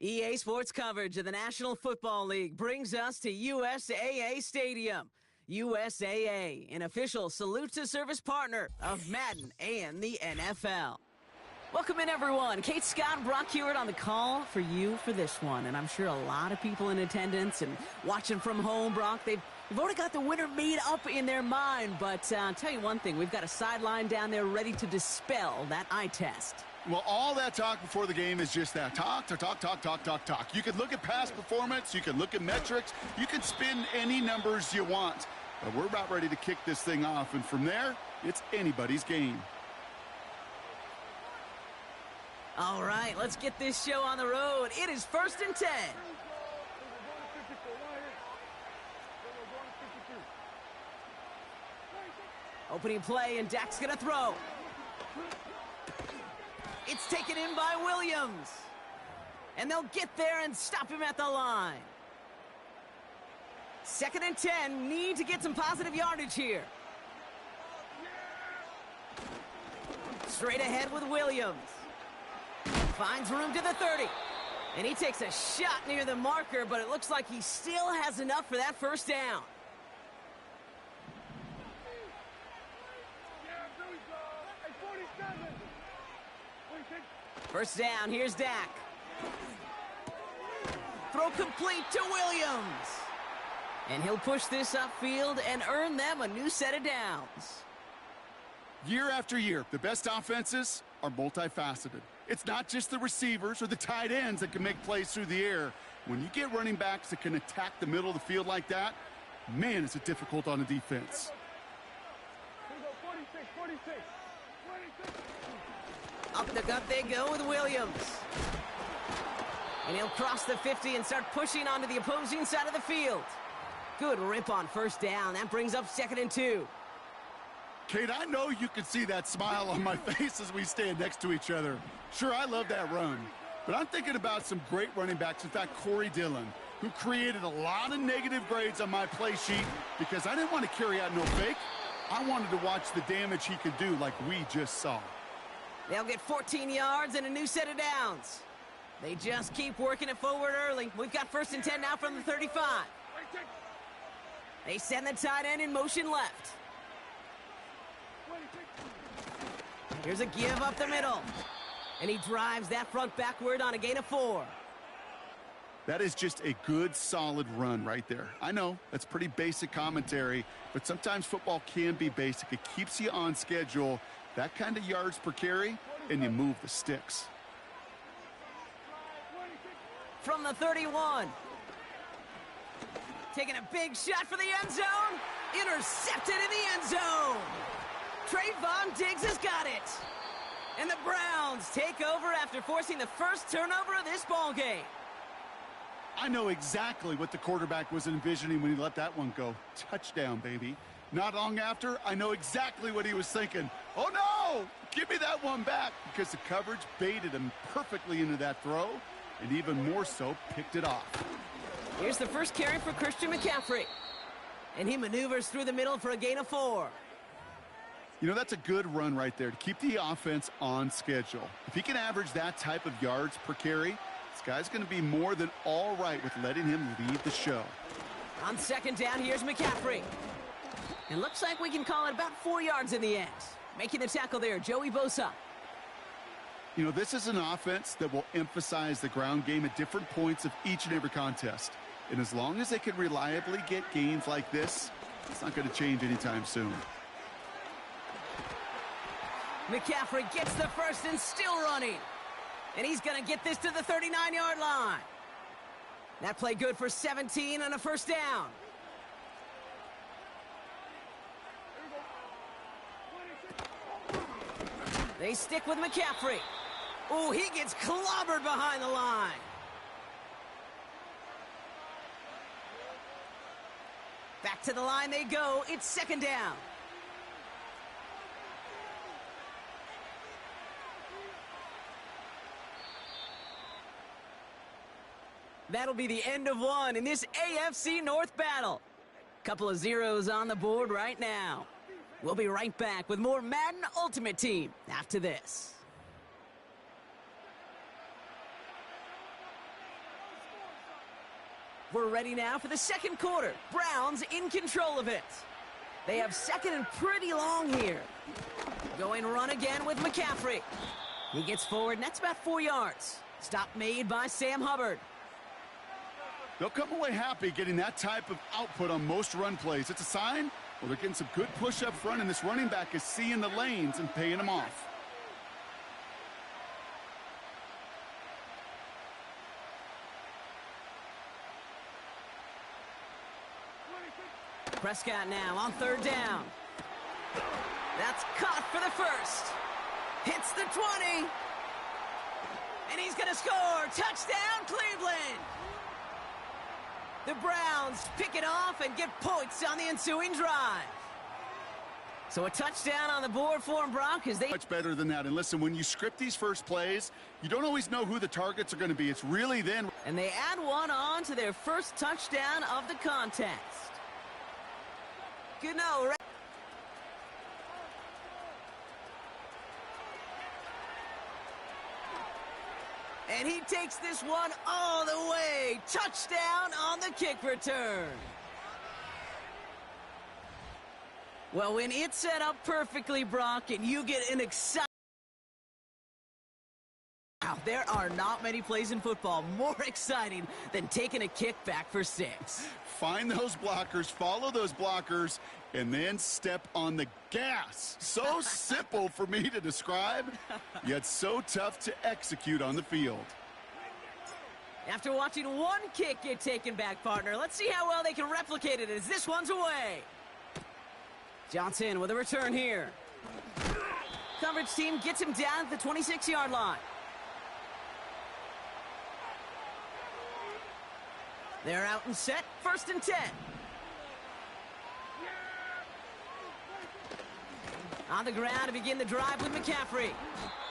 EA Sports coverage of the National Football League brings us to USAA Stadium. USAA, an official salute-to-service partner of Madden and the NFL. Welcome in, everyone. Kate, Scott, Brock Hewitt on the call for you for this one. And I'm sure a lot of people in attendance and watching from home, Brock, they've already got the winner made up in their mind. But I'll tell you one thing, we've got a sideline down there ready to dispel that eye test. Well, all that talk before the game is just that. Talk. You can look at past performance. You can look at metrics. You can spin any numbers you want. But we're about ready to kick this thing off. And from there, it's anybody's game. All right, let's get this show on the road. It is 1st and 10. Opening play, and Dak's going to throw. It's taken in by Williams. And they'll get there and stop him at the line. 2nd and 10, need to get some positive yardage here. Straight ahead with Williams. Finds room to the 30. And he takes a shot near the marker, but it looks like he still has enough for that first down. First down, here's Dak. Throw complete to Williams. And he'll push this upfield and earn them a new set of downs. Year after year, the best offenses are multifaceted. It's not just the receivers or the tight ends that can make plays through the air. When you get running backs that can attack the middle of the field like that, man, is it difficult on a defense. Up the gut they go with Williams. And he'll cross the 50 and start pushing onto the opposing side of the field. Good rip on first down. That brings up 2nd and 2. Kate, I know you can see that smile on my face as we stand next to each other. Sure, I love that run. But I'm thinking about some great running backs. In fact, Corey Dillon, who created a lot of negative grades on my play sheet because I didn't want to carry out no fake. I wanted to watch the damage he could do like we just saw. They'll get 14 yards and a new set of downs. They just keep working it forward early. We've got 1st and 10 now from the 35. They send the tight end in motion left. Here's a give up the middle. And he drives that front backward on a gain of 4. That is just a good, solid run right there. I know, that's pretty basic commentary, but sometimes football can be basic. It keeps you on schedule. That kind of yards per carry, and you move the sticks. From the 31. Taking a big shot for the end zone. Intercepted in the end zone. Trayvon Diggs has got it. And the Browns take over after forcing the first turnover of this ball game. I know exactly what the quarterback was envisioning when he let that one go. Touchdown, baby. Not long after, I know exactly what he was thinking. Oh, no! Give me that one back, because the coverage baited him perfectly into that throw, and even more so, picked it off. Here's the first carry for Christian McCaffrey. And he maneuvers through the middle for a gain of 4. You know, that's a good run right there to keep the offense on schedule. If he can average that type of yards per carry, this guy's going to be more than all right with letting him lead the show. On 2nd down, here's McCaffrey. It looks like we can call it about 4 yards in the end. Making the tackle there, Joey Bosa. You know, this is an offense that will emphasize the ground game at different points of each and every contest. And as long as they can reliably get gains like this, it's not going to change anytime soon. McCaffrey gets the first and still running. And he's going to get this to the 39-yard line. That play good for 17 on a first down. They stick with McCaffrey. Oh, he gets clobbered behind the line. Back to the line they go. It's 2nd down. That'll be the end of one in this AFC North battle. Couple of zeros on the board right now. We'll be right back with more Madden Ultimate Team after this. We're ready now for the second quarter. Browns in control of it. They have second and pretty long here. Going run again with McCaffrey. He gets forward, and that's about 4 yards. Stop made by Sam Hubbard. They'll come away happy getting that type of output on most run plays. It's a sign, well, they're getting some good push up front, and this running back is seeing the lanes and paying them off. Prescott now on third down. That's caught for the first. Hits the 20. And he's going to score. Touchdown, Cleveland. The Browns pick it off and get points on the ensuing drive. So a touchdown on the board for them, Brock, as they... Much better than that. And listen, when you script these first plays, you don't always know who the targets are going to be. It's really then... And they add one on to their first touchdown of the contest. Good no, right? And he takes this one all the way. Touchdown on the kick return. Well, when it's set up perfectly, Brock, and you get an exciting... Wow, there are not many plays in football more exciting than taking a kick back for 6. Find those blockers, follow those blockers, and then step on the gas. So simple for me to describe, yet so tough to execute on the field. After watching one kick get taken back, partner, let's see how well they can replicate it as this one's away. Johnson with a return here. Coverage team gets him down at the 26-yard line. They're out and set, 1st and 10. On the ground to begin the drive with McCaffrey.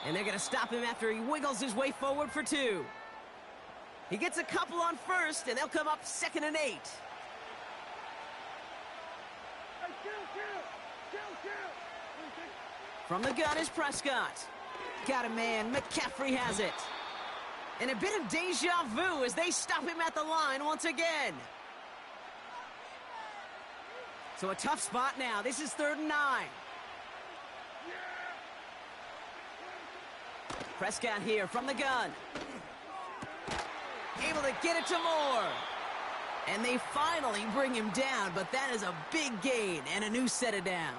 And they're going to stop him after he wiggles his way forward for 2. He gets a couple on first, and they'll come up 2nd and 8. From the gun is Prescott. Got a man, McCaffrey has it. And a bit of deja vu as they stop him at the line once again. So a tough spot now. This is 3rd and 9. Prescott here from the gun. Able to get it to Moore. And they finally bring him down, but that is a big gain and a new set of downs.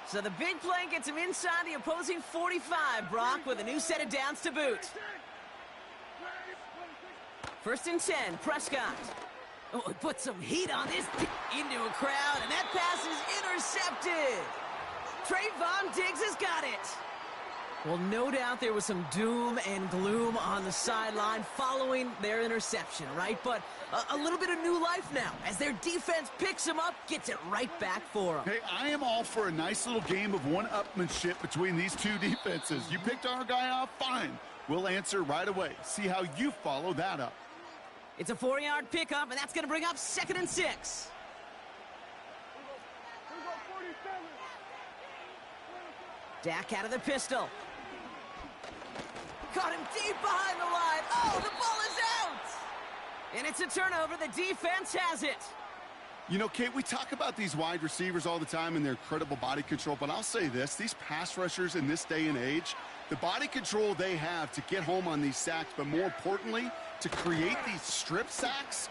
So the big play gets him inside the opposing 45, Brock, with a new set of downs to boot. 1st and 10, Prescott. Oh, he put some heat on this into a crowd, and that pass is intercepted. Trayvon Diggs has got it. Well, no doubt there was some doom and gloom on the sideline following their interception, right? But a little bit of new life now as their defense picks him up, gets it right back for them. Hey, I am all for a nice little game of one-upmanship between these two defenses. You picked our guy off, fine. We'll answer right away. See how you follow that up. It's a 4-yard pickup, and that's going to bring up 2nd and 6. Dak out of the pistol. Caught him deep behind the line. Oh, the ball is out! And it's a turnover. The defense has it. You know, Kate, we talk about these wide receivers all the time and their incredible body control, but I'll say this, these pass rushers in this day and age, the body control they have to get home on these sacks, but more importantly, to create these strip sacks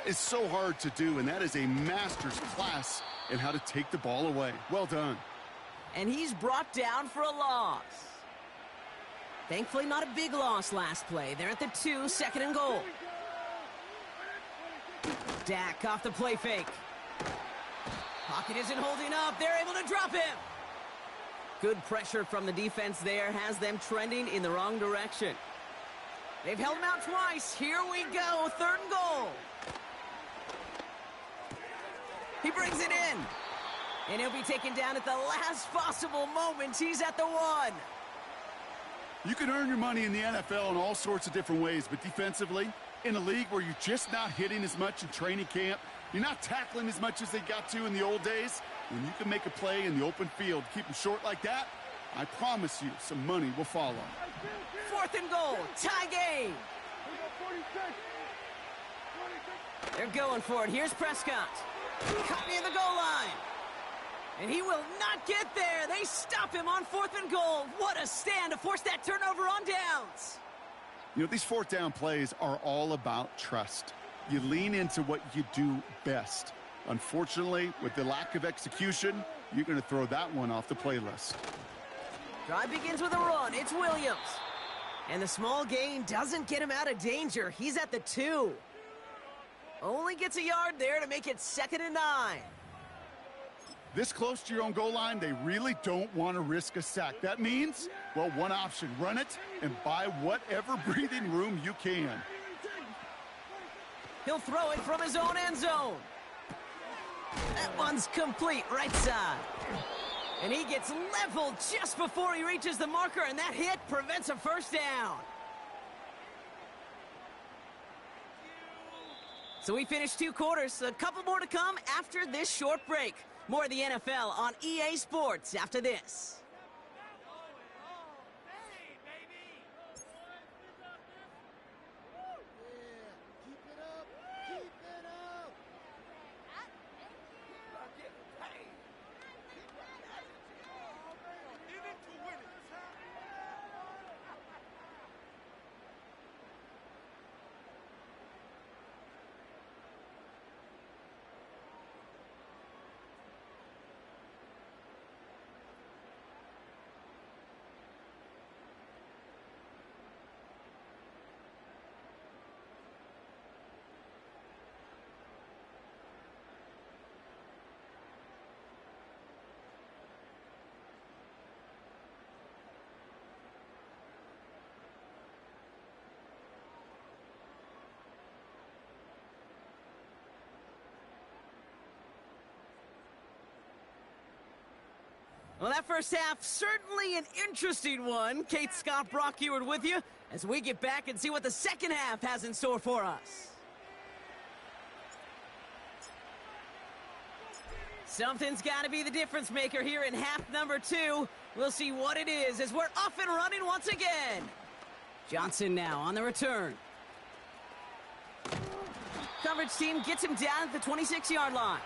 is so hard to do, and that is a master's class in how to take the ball away. Well done. And he's brought down for a loss. Thankfully, not a big loss last play. They're at the 2, 2nd and goal. Dak off the play fake. Pocket isn't holding up. They're able to drop him. Good pressure from the defense there has them trending in the wrong direction. They've held him out twice. Here we go. 3rd and goal. He brings it in. And he'll be taken down at the last possible moment. He's at the 1. You can earn your money in the NFL in all sorts of different ways, but defensively, in a league where you're just not hitting as much in training camp, you're not tackling as much as they got to in the old days, when you can make a play in the open field, keep them short like that, I promise you some money will follow. 4th and goal, tie game. They're going for it. Here's Prescott. Cut near the goal line. And he will not get there. They stop him on 4th and goal. What a stand to force that turnover on downs. You know, these 4th down plays are all about trust. You lean into what you do best. Unfortunately, with the lack of execution, you're going to throw that one off the playlist. Drive begins with a run. It's Williams. And the small gain doesn't get him out of danger. He's at the 2. Only gets a yard there to make it 2nd and 9. This close to your own goal line, they really don't want to risk a sack. That means, well, one option, run it and buy whatever breathing room you can. He'll throw it from his own end zone. That one's complete, right side. And he gets leveled just before he reaches the marker, and that hit prevents a first down. So we finished 2 quarters. A couple more to come after this short break. More of the NFL on EA Sports after this. Well, that first half, certainly an interesting one. Kate Scott, Brock Ewart with you as we get back and see what the second half has in store for us. Something's got to be the difference maker here in half number 2. We'll see what it is as we're off and running once again. Johnson now on the return. Coverage team gets him down at the 26-yard line.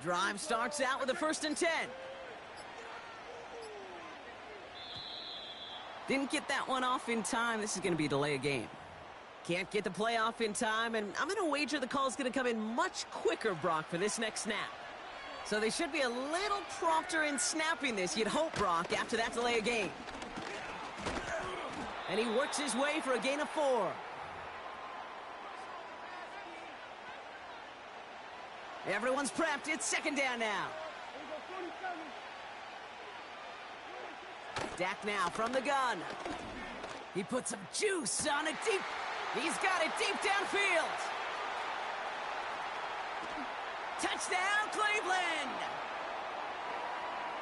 Drive starts out with a 1st and 10. Didn't get that one off in time. This is going to be a delay of game. Can't get the play off in time, and I'm going to wager the call is going to come in much quicker, Brock, for this next snap. So they should be a little prompter in snapping this, you'd hope, Brock, after that delay of game. And he works his way for a gain of 4. Everyone's prepped. It's 2nd down now. Dak now from the gun. He puts some juice on it deep. He's got it deep downfield. Touchdown, Cleveland!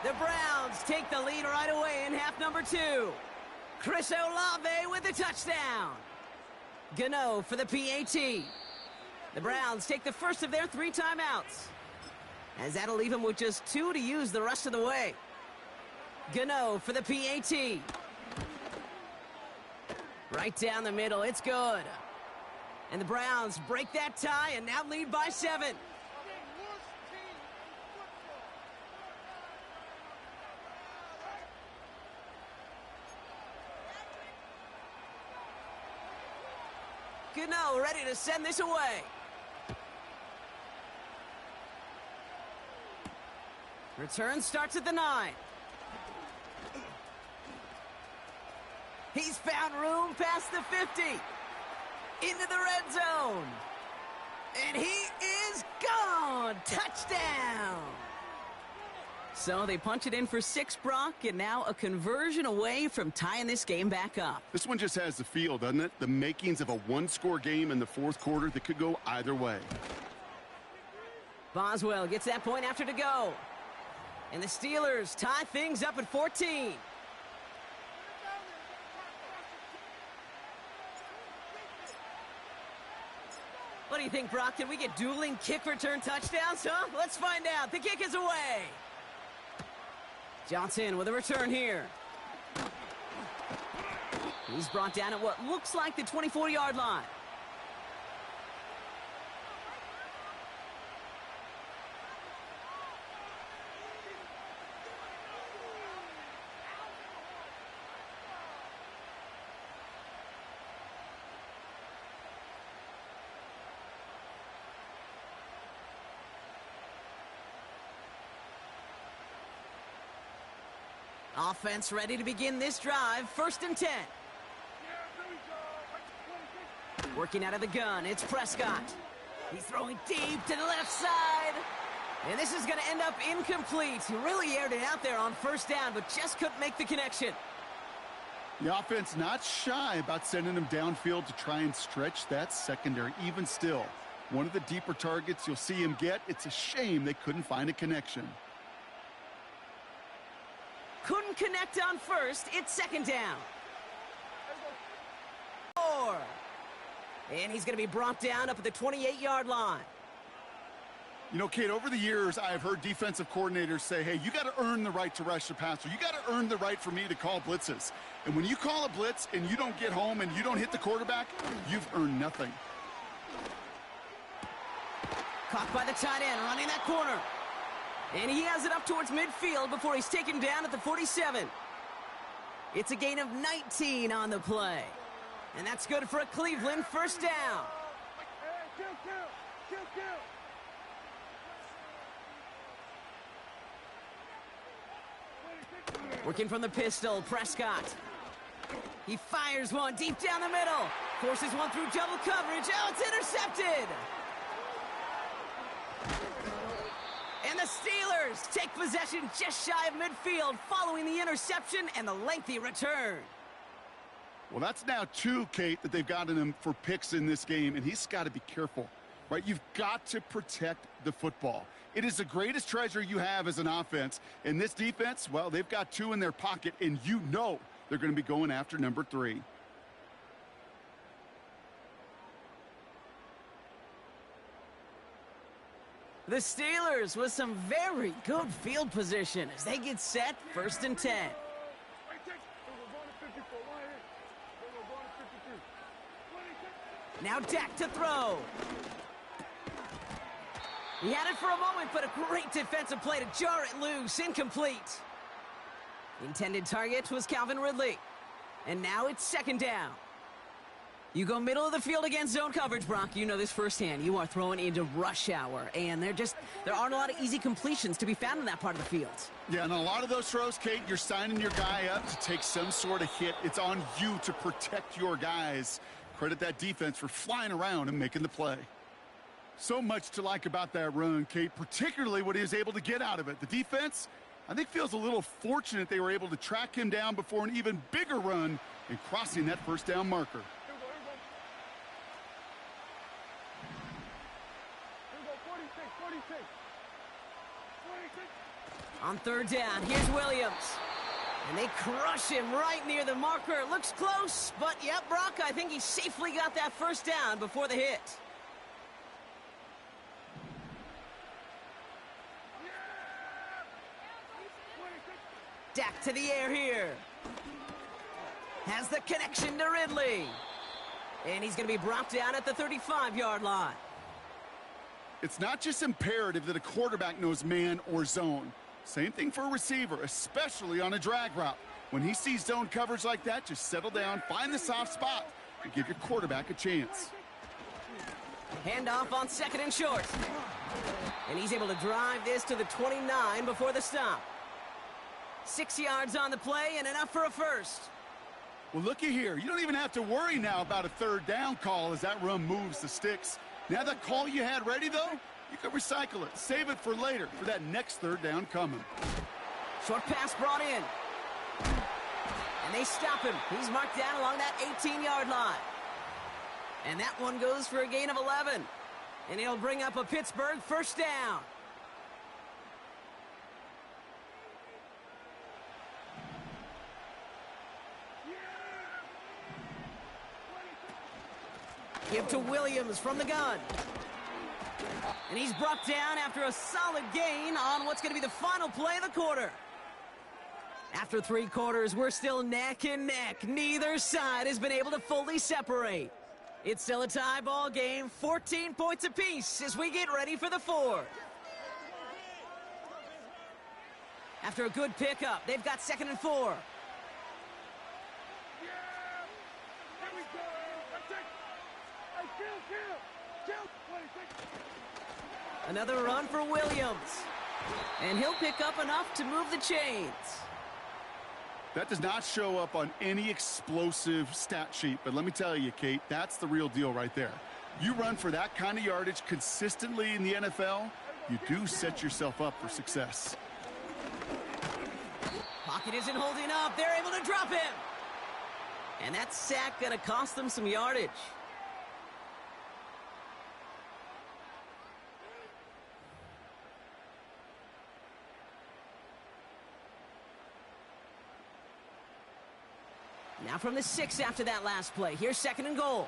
The Browns take the lead right away in half number 2. Chris Olave with the touchdown. Gano for the PAT. The Browns take the first of their 3 timeouts, as that'll leave them with just 2 to use the rest of the way. Gano for the PAT. Right down the middle, it's good. And the Browns break that tie and now lead by 7. Gano ready to send this away. Return starts at the 9. He's found room past the 50. Into the red zone. And he is gone. Touchdown. So they punch it in for 6, Brock, and now a conversion away from tying this game back up. This one just has the feel, doesn't it? The makings of a one-score game in the 4th quarter that could go either way. Boswell gets that point after to go. And the Steelers tie things up at 14. What do you think, Brock? Can we get dueling kick return touchdowns, huh? Let's find out. The kick is away. Johnson with a return here. He's brought down at what looks like the 24-yard line. Offense ready to begin this drive. 1st and 10. Working out of the gun, it's Prescott. He's throwing deep to the left side. And this is going to end up incomplete. He really aired it out there on 1st down, but just couldn't make the connection. The offense not shy about sending him downfield to try and stretch that secondary. Even still, one of the deeper targets you'll see him get. It's a shame they couldn't find a connection. Couldn't connect on 1st. It's 2nd down. 4. And he's going to be brought down up at the 28-yard line. You know, Kate, over the years, I've heard defensive coordinators say, hey, you got to earn the right to rush the passer. You got to earn the right for me to call blitzes. And when you call a blitz and you don't get home and you don't hit the quarterback, you've earned nothing. Caught by the tight end, running that corner. And he has it up towards midfield before he's taken down at the 47. It's a gain of 19 on the play. And that's good for a Cleveland 1st down. Working from the pistol, Prescott. He fires one deep down the middle. Forces one through double coverage. Oh, it's intercepted. And the Steelers take possession just shy of midfield following the interception and the lengthy return. Well, that's now 2, Kate, that they've gotten him for picks in this game, and he's got to be careful, right? You've got to protect the football. It is the greatest treasure you have as an offense. And this defense, well, they've got 2 in their pocket, and you know they're going to be going after number 3. The Steelers with some very good field position as they get set. 1st and 10. Now Dak to throw. He had it for a moment, but a great defensive play to jar it loose. Incomplete. Intended target was Calvin Ridley. And now it's 2nd down. You go middle of the field against zone coverage, Brock. You know this firsthand. You are throwing into rush hour, and there aren't a lot of easy completions to be found in that part of the field. Yeah, and a lot of those throws, Kate, you're signing your guy up to take some sort of hit. It's on you to protect your guys. Credit that defense for flying around and making the play. So much to like about that run, Kate, particularly what he was able to get out of it. The defense, I think, feels a little fortunate they were able to track him down before an even bigger run and crossing that 1st down marker. On 3rd down, here's Williams. And they crush him right near the marker. It looks close, but yep, Brock, I think he safely got that 1st down before the hit. Dak to the air here. Has the connection to Ridley. And he's going to be brought down at the 35-yard line. It's not just imperative that a quarterback knows man or zone. Same thing for a receiver, especially on a drag route. When he sees zone coverage like that, just settle down, find the soft spot, and give your quarterback a chance. Handoff on 2nd and short. And he's able to drive this to the 29 before the stop. 6 yards on the play and enough for a 1st. Well, looky here. You don't even have to worry now about a 3rd down call as that run moves the sticks. Now that call you had ready, though, you can recycle it. Save it for later for that next 3rd down coming. Short pass brought in. And they stop him. He's marked down along that 18-yard line. And that one goes for a gain of 11. And he'll bring up a Pittsburgh first down. Give to Williams from the gun. And he's brought down after a solid gain on what's going to be the final play of the quarter. After 3 quarters, we're still neck and neck. Neither side has been able to fully separate. It's still a tie ball game, 14 points apiece as we get ready for the 4th. After a good pickup, they've got 2nd and 4. Another run for Williams. And he'll pick up enough to move the chains. That does not show up on any explosive stat sheet, but let me tell you, Kate, that's the real deal right there. You run for that kind of yardage consistently in the NFL, you do set yourself up for success. Pocket isn't holding up. They're able to drop him. And that sack going to cost them some yardage. Now from the 6 after that last play. Here's 2nd and goal.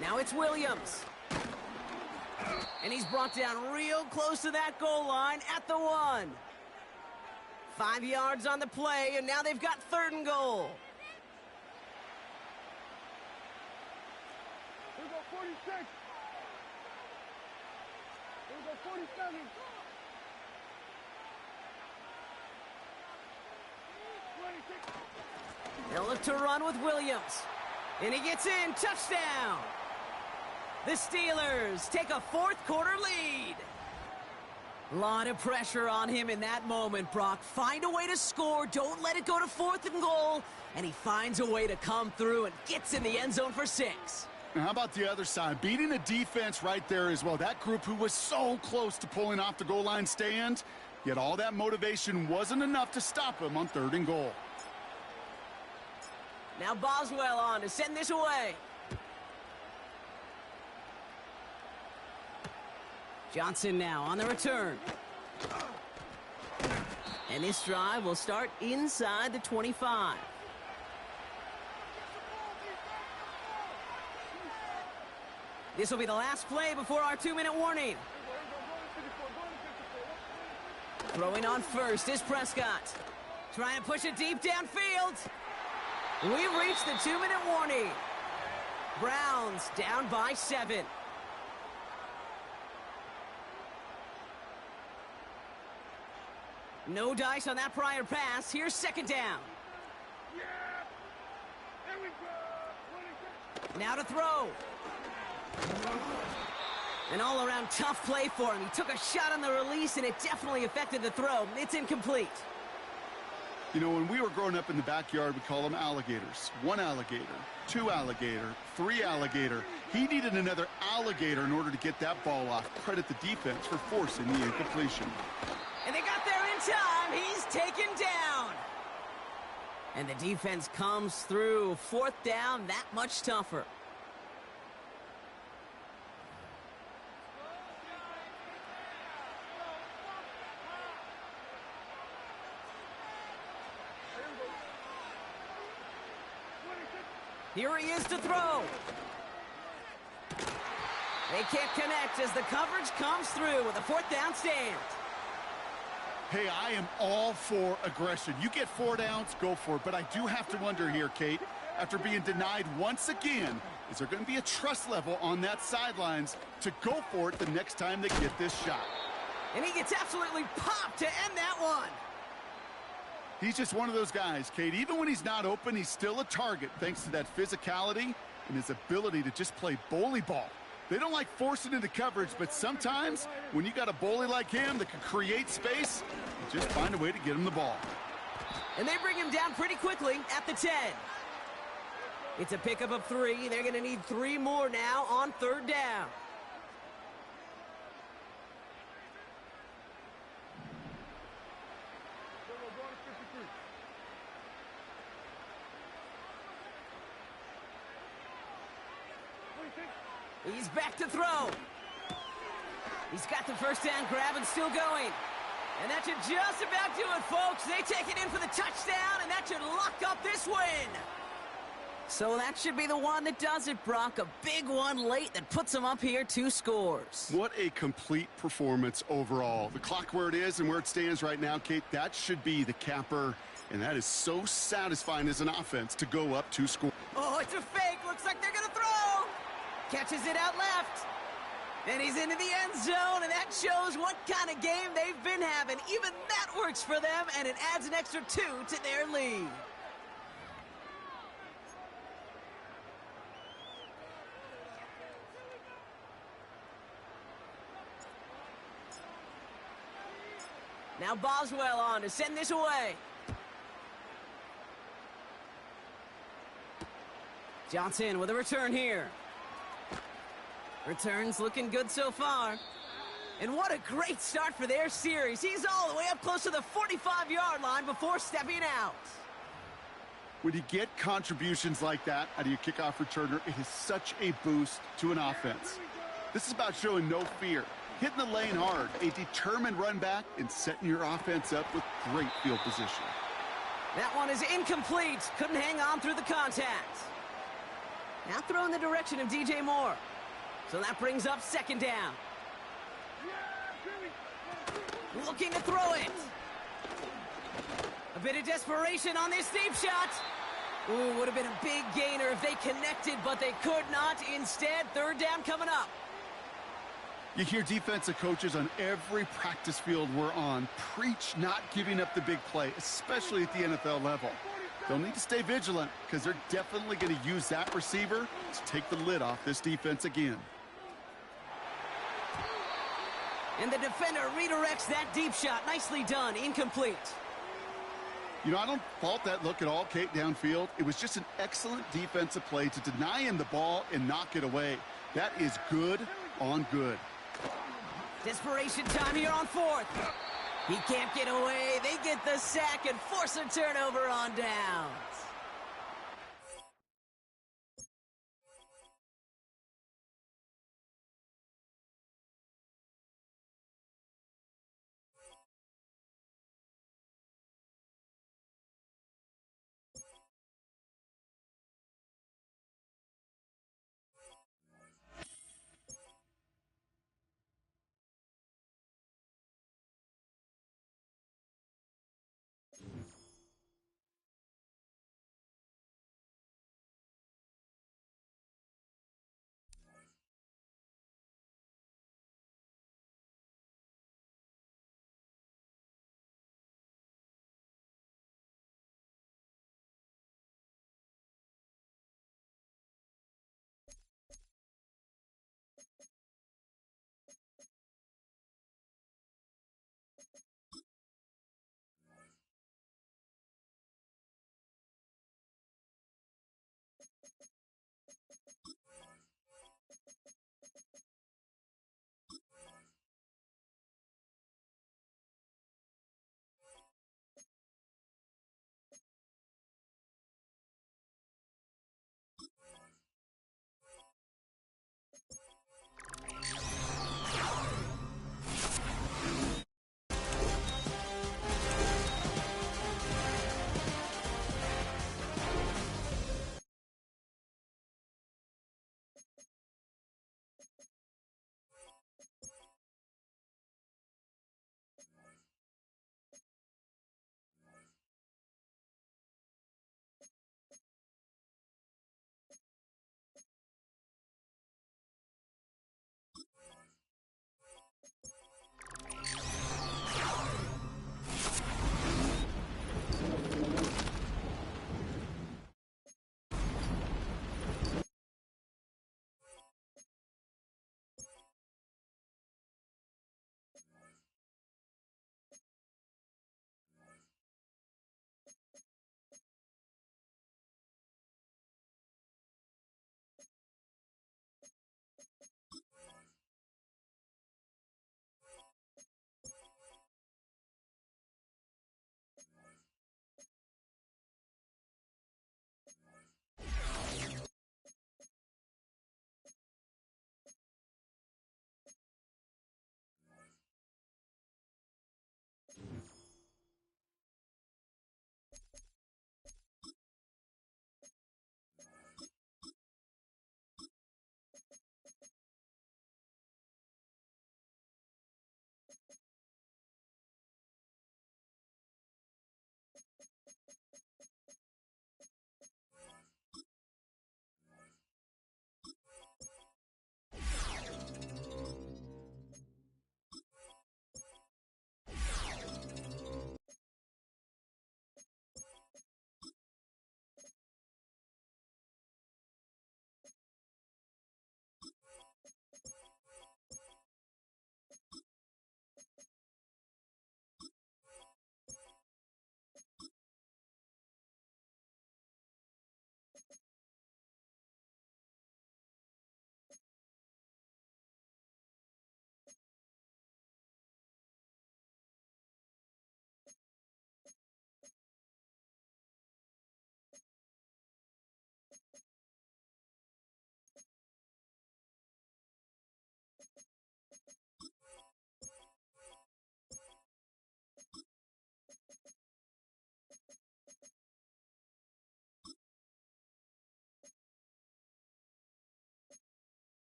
Now it's Williams. And he's brought down real close to that goal line at the 1. 5 yards on the play, and now they've got 3rd and goal. Here we go, 46. 47. They'll look to run with Williams. And he gets in. Touchdown. The Steelers take a 4th quarter lead. A lot of pressure on him in that moment, Brock. Find a way to score. Don't let it go to 4th and goal. And he finds a way to come through and gets in the end zone for 6. And how about the other side? Beating the defense right there as well. That group who was so close to pulling off the goal line stand, yet all that motivation wasn't enough to stop him on 3rd and goal. Now Boswell on to send this away. Johnson now on the return. And this drive will start inside the 25. This will be the last play before our 2-minute warning. Throwing on first is Prescott. Trying to push it deep downfield. We've reached the 2-minute warning. Browns down by 7. No dice on that prior pass. Here's 2nd down. Now to throw. An all-around tough play for him. He took a shot on the release, and it definitely affected the throw. It's incomplete. You know, when we were growing up in the backyard, we call them alligators. 1 alligator, 2 alligator, 3 alligator. He needed another alligator in order to get that ball off. Credit the defense for forcing the incompletion. And they got there in time. He's taken down. And the defense comes through. 4th down, that much tougher. Here he is to throw. They can't connect as the coverage comes through with a 4th down stand. Hey, I am all for aggression. You get 4 downs, go for it. But I do have to wonder here, Kate, after being denied once again, is there going to be a trust level on that sidelines to go for it the next time they get this shot? And he gets absolutely popped to end that one. He's just one of those guys, Kate. Even when he's not open, he's still a target thanks to that physicality and his ability to just play bully ball. They don't like forcing into coverage, but sometimes when you got a bully like him that can create space, you just find a way to get him the ball. And they bring him down pretty quickly at the 10. It's a pickup of 3. They're going to need 3 more now on 3rd down. He's back to throw. He's got the first down grab and still going. And that should just about do it, folks. They take it in for the touchdown, and that should lock up this win. So that should be the one that does it, Brock. A big one late that puts them up here 2 scores. What a complete performance overall. The clock where it is and where it stands right now, Kate, that should be the capper. And that is so satisfying as an offense to go up 2 scores. Oh, it's a fake. Looks like they're going to throw. Catches it out left. And he's into the end zone, and that shows what kind of game they've been having. Even that works for them, and it adds an extra 2 to their lead. Now Boswell on to send this away. Johnson with a return here. Returns looking good so far. And what a great start for their series. He's all the way up close to the 45-yard line before stepping out. When you get contributions like that out of your kickoff returner, it is such a boost to an offense. This is about showing no fear, hitting the lane hard, a determined run back, and setting your offense up with great field position. That one is incomplete. Couldn't hang on through the contact. Now throw in the direction of DJ Moore. So that brings up second down. Looking to throw it. A bit of desperation on this deep shot. Ooh, would have been a big gainer if they connected, but they could not. Instead, third down coming up. You hear defensive coaches on every practice field we're on preach not giving up the big play, especially at the NFL level. They'll need to stay vigilant because they're definitely going to use that receiver to take the lid off this defense again. And the defender redirects that deep shot. Nicely done. Incomplete. You know, I don't fault that look at all, Kate, downfield. It was just an excellent defensive play to deny him the ball and knock it away. That is good on good. Desperation time here on fourth. He can't get away. They get the sack and force a turnover on downs.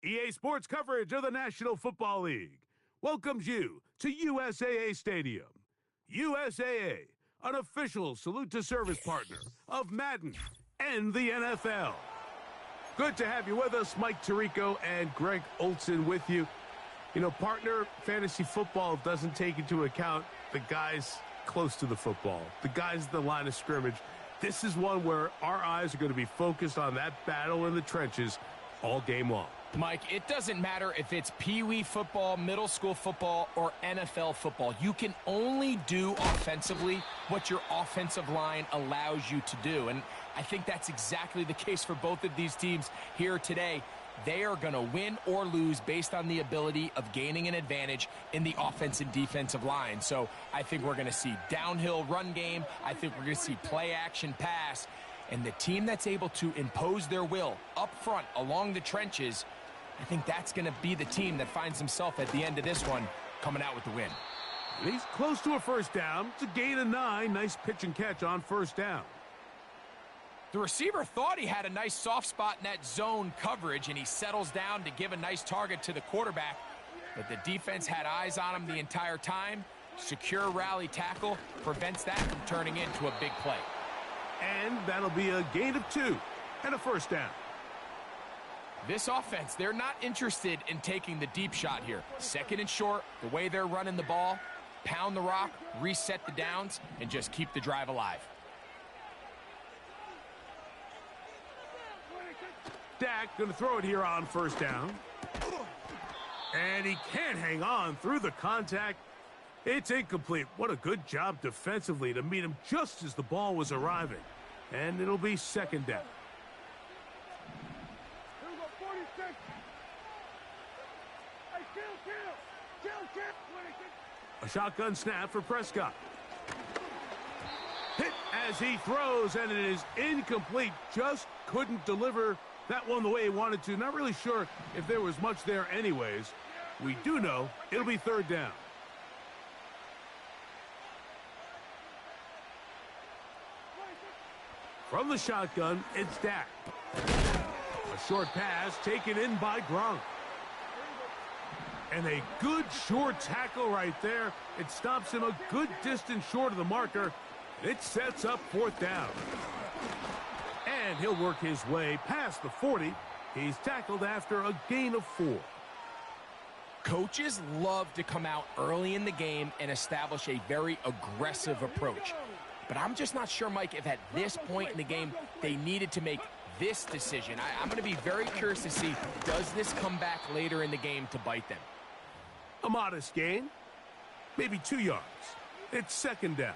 EA Sports coverage of the National Football League welcomes you to USAA Stadium. USAA, an official salute-to-service partner of Madden and the NFL. Good to have you with us. Mike Tirico and Greg Olson with you. You know, partner, fantasy football doesn't take into account the guys close to the football, the guys at the line of scrimmage. This is one where our eyes are going to be focused on that battle in the trenches all game long. Mike, it doesn't matter if it's Pee-wee football, middle school football, or NFL football. You can only do offensively what your offensive line allows you to do. And I think that's exactly the case for both of these teams here today. They are going to win or lose based on the ability of gaining an advantage in the offense and defensive line. So I think we're going to see downhill run game. I think we're going to see play action pass. And the team that's able to impose their will up front along the trenches, I think that's going to be the team that finds himself at the end of this one coming out with the win. And he's close to a first down. It's a gain of 9. Nice pitch and catch on first down. The receiver thought he had a nice soft spot in that zone coverage, and he settles down to give a nice target to the quarterback. But the defense had eyes on him the entire time. Secure rally tackle prevents that from turning into a big play. And that'll be a gain of 2 and a first down. This offense, they're not interested in taking the deep shot here. Second and short, the way they're running the ball, pound the rock, reset the downs, and just keep the drive alive. Dak going to throw it here on first down. And he can't hang on through the contact. It's incomplete. What a good job defensively to meet him just as the ball was arriving. And it'll be second down. Here we go, 46. Hey, kill. A shotgun snap for Prescott. Hit as he throws, and it is incomplete. Just couldn't deliver that one the way he wanted to. Not really sure if there was much there anyways. We do know it'll be third down. From the shotgun, it's Dak. A short pass taken in by Gronk. And a good short tackle right there. It stops him a good distance short of the marker. It sets up fourth down. And he'll work his way past the 40. He's tackled after a gain of 4. Coaches love to come out early in the game and establish a very aggressive approach. But I'm just not sure, Mike, if at this point in the game they needed to make this decision. I'm going to be very curious to see, does this come back later in the game to bite them? A modest gain, maybe 2 yards. It's second down.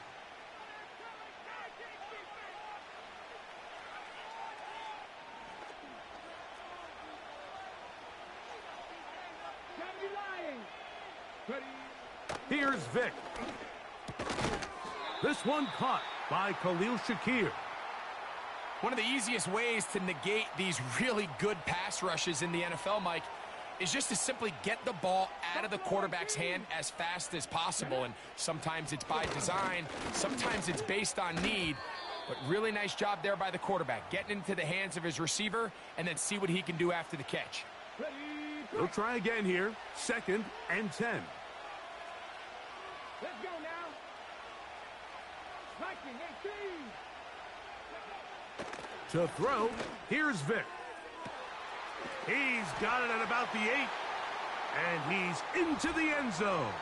Here's Vic. This one caught by Khalil Shakir. One of the easiest ways to negate these really good pass rushes in the NFL, Mike, is just to simply get the ball out of the quarterback's hand as fast as possible. And sometimes it's by design, sometimes it's based on need. But really nice job there by the quarterback, getting into the hands of his receiver and then see what he can do after the catch. They'll try again here, second and 10. Let's go now. Striking 18. To throw, here's Vic. He's got it at about the 8. And he's into the end zone.